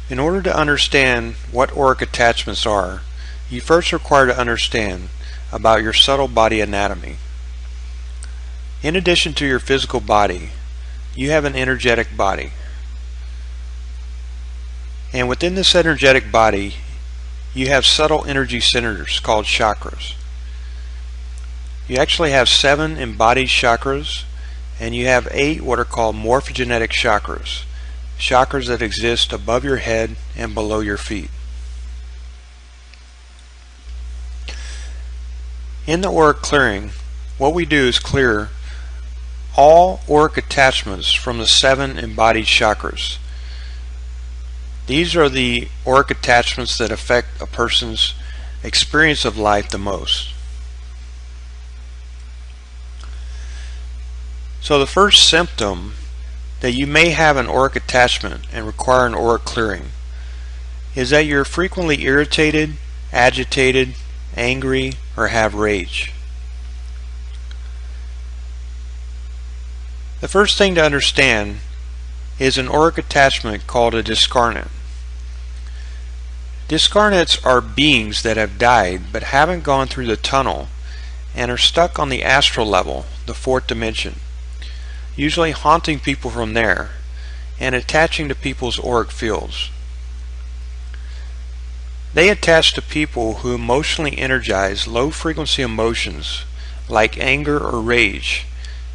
In order to understand what auric attachments are, you first require to understand about your subtle body anatomy. In addition to your physical body, you have an energetic body. And within this energetic body, you have subtle energy centers called chakras. You actually have 7 embodied chakras, and you have 8 what are called morphogenetic chakras, chakras that exist above your head and below your feet. In the auric clearing, what we do is clear all auric attachments from the 7 embodied chakras. These are the auric attachments that affect a person's experience of life the most. So the first symptom that you may have an auric attachment and require an auric clearing is that you're frequently irritated, agitated, angry, or have rage. The first thing to understand is an auric attachment called a discarnate. Discarnates are beings that have died but haven't gone through the tunnel and are stuck on the astral level, the 4th dimension, usually haunting people from there and attaching to people's auric fields. They attach to people who emotionally energize low frequency emotions like anger or rage,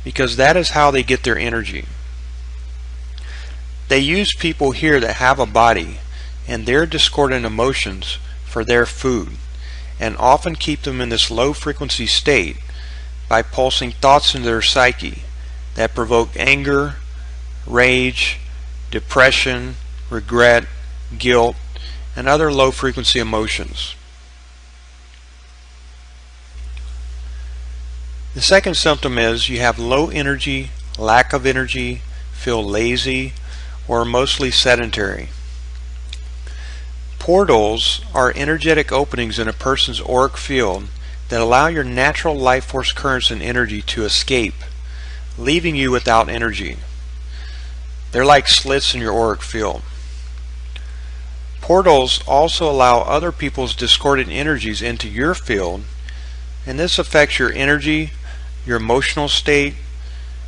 because that is how they get their energy. They use people here that have a body and their discordant emotions for their food, and often keep them in this low frequency state by pulsing thoughts into their psyche that provoke anger, rage, depression, regret, guilt, and other low frequency emotions. The second symptom is you have low energy, lack of energy, feel lazy, or are mostly sedentary. Portals are energetic openings in a person's auric field that allow your natural life force currents and energy to escape, leaving you without energy. They're like slits in your auric field. Portals also allow other people's discordant energies into your field, and this affects your energy, your emotional state,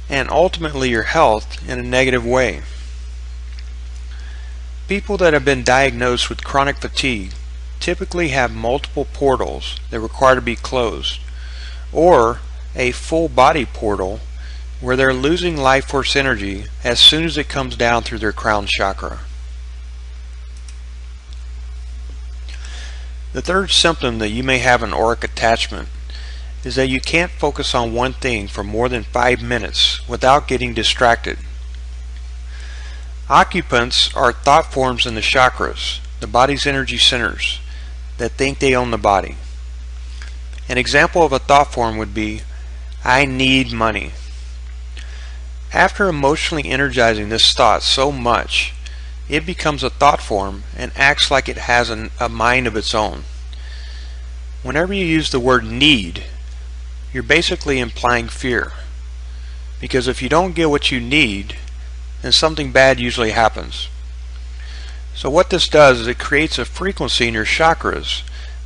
and ultimately your health in a negative way. People that have been diagnosed with chronic fatigue typically have multiple portals that require to be closed, or a full body portal where they're losing life force energy as soon as it comes down through their crown chakra. The third symptom that you may have an auric attachment is that you can't focus on one thing for more than 5 minutes without getting distracted. Occupants are thought forms in the chakras, the body's energy centers, that think they own the body. An example of a thought form would be, I need money. After emotionally energizing this thought so much, it becomes a thought form and acts like it has a mind of its own. Whenever you use the word need, you're basically implying fear. Because if you don't get what you need, then something bad usually happens. So what this does is it creates a frequency in your chakras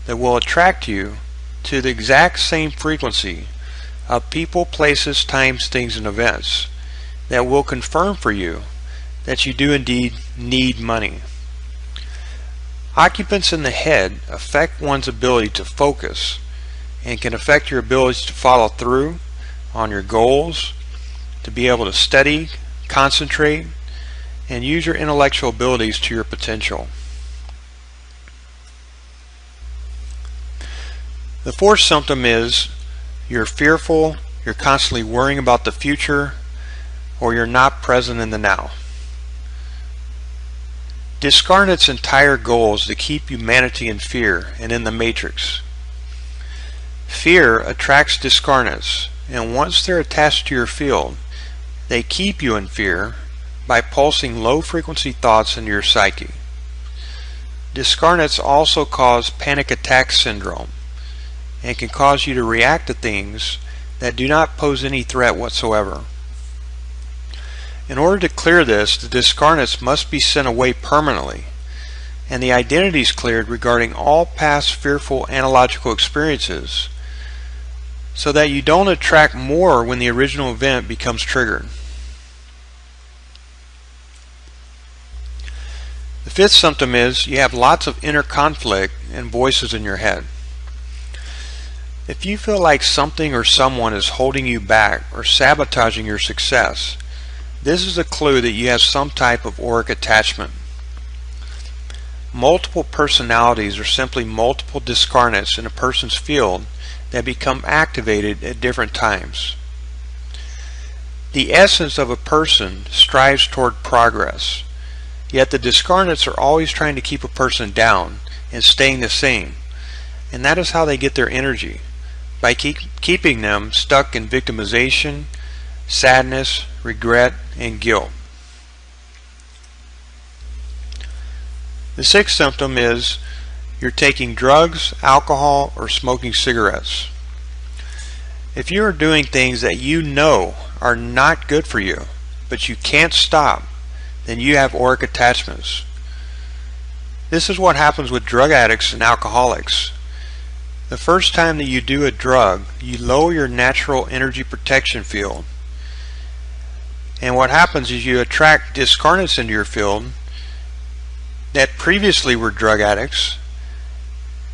that will attract you to the exact same frequency of people, places, times, things, and events that will confirm for you that you do indeed need money. Occupants in the head affect one's ability to focus and can affect your ability to follow through on your goals, to be able to study, concentrate, and use your intellectual abilities to your potential. The fourth symptom is you're fearful, you're constantly worrying about the future, or you're not present in the now. Discarnate's entire goal is to keep humanity in fear and in the matrix. Fear attracts discarnates, and once they're attached to your field, they keep you in fear by pulsing low frequency thoughts into your psyche. Discarnates also cause panic attack syndrome and can cause you to react to things that do not pose any threat whatsoever. In order to clear this, the discarnates must be sent away permanently, and the identities cleared regarding all past fearful analogical experiences, so that you don't attract more when the original event becomes triggered. The fifth symptom is you have lots of inner conflict and voices in your head. If you feel like something or someone is holding you back or sabotaging your success, this is a clue that you have some type of auric attachment. Multiple personalities are simply multiple discarnates in a person's field that become activated at different times. The essence of a person strives toward progress, yet the discarnates are always trying to keep a person down and staying the same, and that is how they get their energy, by keeping them stuck in victimization, sadness, regret, and guilt. The sixth symptom is you're taking drugs, alcohol, or smoking cigarettes. If you are doing things that you know are not good for you, but you can't stop, then you have auric attachments. This is what happens with drug addicts and alcoholics. The first time that you do a drug, you lower your natural energy protection field. And what happens is you attract discarnates into your field that previously were drug addicts,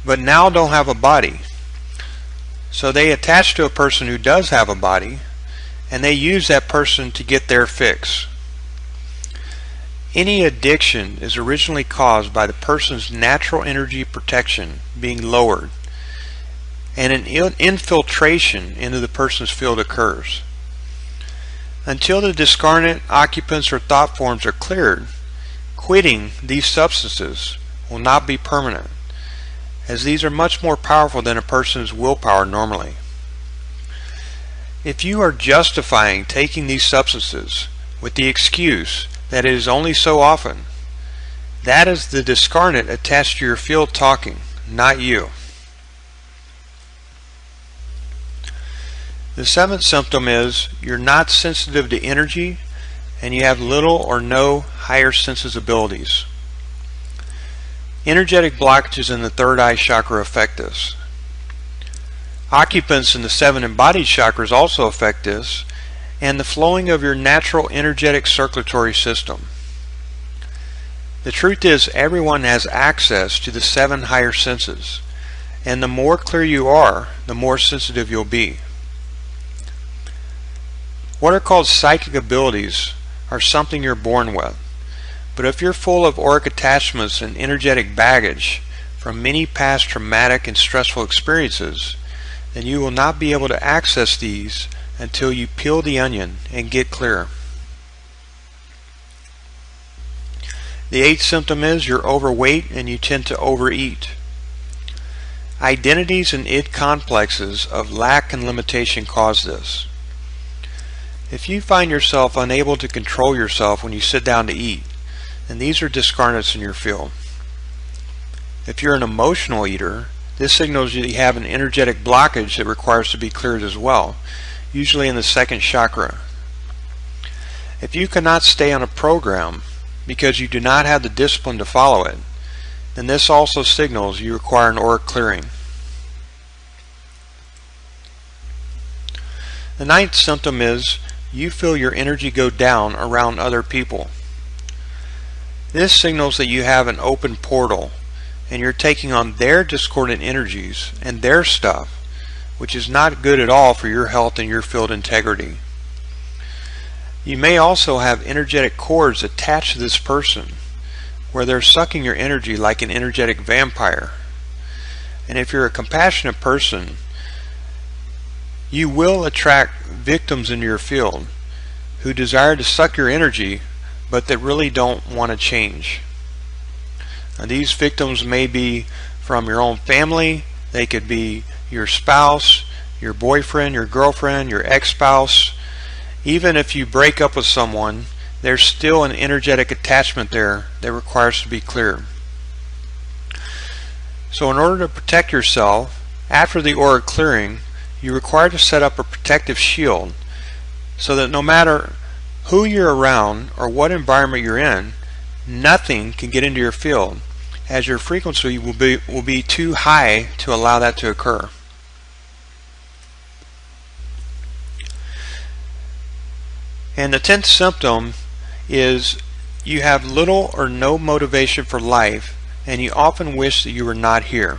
but now don't have a body. So they attach to a person who does have a body, and they use that person to get their fix. Any addiction is originally caused by the person's natural energy protection being lowered, and an infiltration into the person's field occurs. Until the discarnate, occupants, or thought forms are cleared, quitting these substances will not be permanent, as these are much more powerful than a person's willpower normally. If you are justifying taking these substances with the excuse that it is only so often, that is the discarnate attached to your field talking, not you. The seventh symptom is you're not sensitive to energy, and you have little or no higher senses abilities. Energetic blockages in the third eye chakra affect this. Occupants in the 7 embodied chakras also affect this, and the flowing of your natural energetic circulatory system. The truth is, everyone has access to the 7 higher senses, and the more clear you are, the more sensitive you'll be. What are called psychic abilities are something you're born with, but if you're full of auric attachments and energetic baggage from many past traumatic and stressful experiences, then you will not be able to access these until you peel the onion and get clear. The eighth symptom is you're overweight and you tend to overeat. Identities and id complexes of lack and limitation cause this. If you find yourself unable to control yourself when you sit down to eat, then these are discarnates in your field. If you're an emotional eater, this signals you have an energetic blockage that requires to be cleared as well, usually in the 2nd chakra. If you cannot stay on a program because you do not have the discipline to follow it, then this also signals you require an auric clearing. The 9th symptom is you feel your energy go down around other people. This signals that you have an open portal and you're taking on their discordant energies and their stuff, which is not good at all for your health and your field integrity. You may also have energetic cords attached to this person where they're sucking your energy like an energetic vampire. And if you're a compassionate person, you will attract victims into your field who desire to suck your energy but that really don't want to change. Now, these victims may be from your own family, they could be your spouse, your boyfriend, your girlfriend, your ex-spouse. Even if you break up with someone, there's still an energetic attachment there that requires to be cleared. So in order to protect yourself, after the auric clearing, you're required to set up a protective shield so that no matter who you're around or what environment you're in, nothing can get into your field, as your frequency will be too high to allow that to occur. And the 10th symptom is you have little or no motivation for life, and you often wish that you were not here.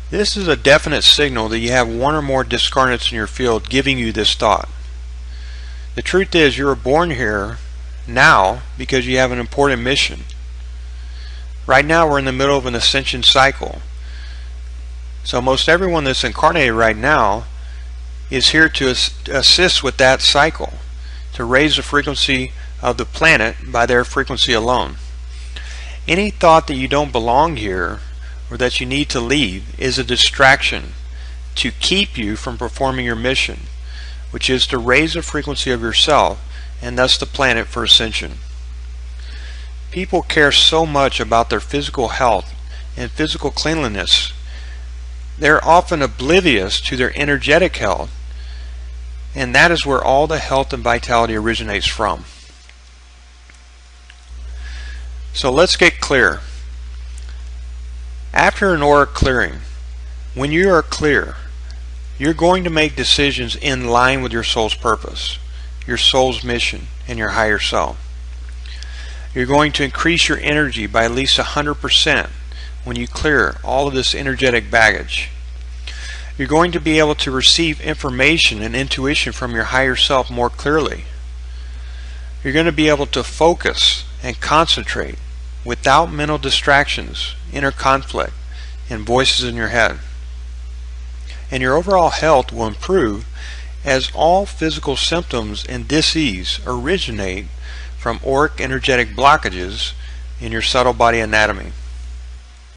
This is a definite signal that you have one or more discarnates in your field giving you this thought. The truth is, you were born here now because you have an important mission. Right now we're in the middle of an ascension cycle. So most everyone that's incarnated right now is here to assist with that cycle, to raise the frequency of the planet by their frequency alone. Any thought that you don't belong here or that you need to leave is a distraction to keep you from performing your mission, which is to raise the frequency of yourself and thus the planet for ascension. People care so much about their physical health and physical cleanliness. They're often oblivious to their energetic health, and that is where all the health and vitality originates from. So let's get clear. After an auric clearing, when you are clear, you're going to make decisions in line with your soul's purpose, your soul's mission, and your higher self. You're going to increase your energy by at least 100% when you clear all of this energetic baggage. You're going to be able to receive information and intuition from your higher self more clearly. You're going to be able to focus and concentrate without mental distractions, inner conflict, and voices in your head. And your overall health will improve, as all physical symptoms and dis-ease originate from auric energetic blockages in your subtle body anatomy.